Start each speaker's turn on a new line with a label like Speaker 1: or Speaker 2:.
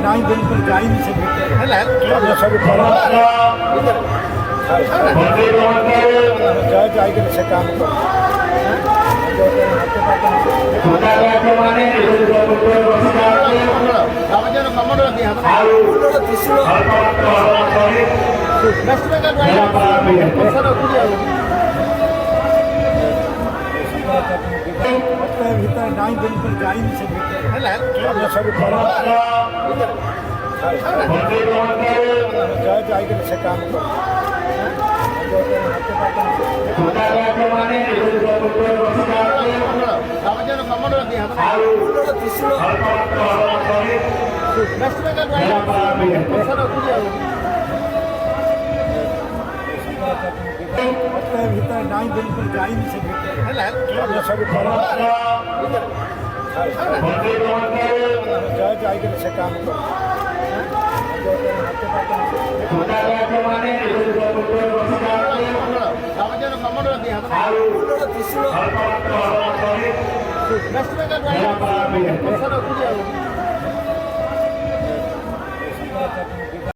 Speaker 1: नहीं बिल्कुल जाइन से सब जाकर से काम भीतर नहीं बिल्कुल जाइन से सब जाकर से काम भीतर नहीं बिल्कुल जाइन से सब जाकर से काम
Speaker 2: Terima kasih.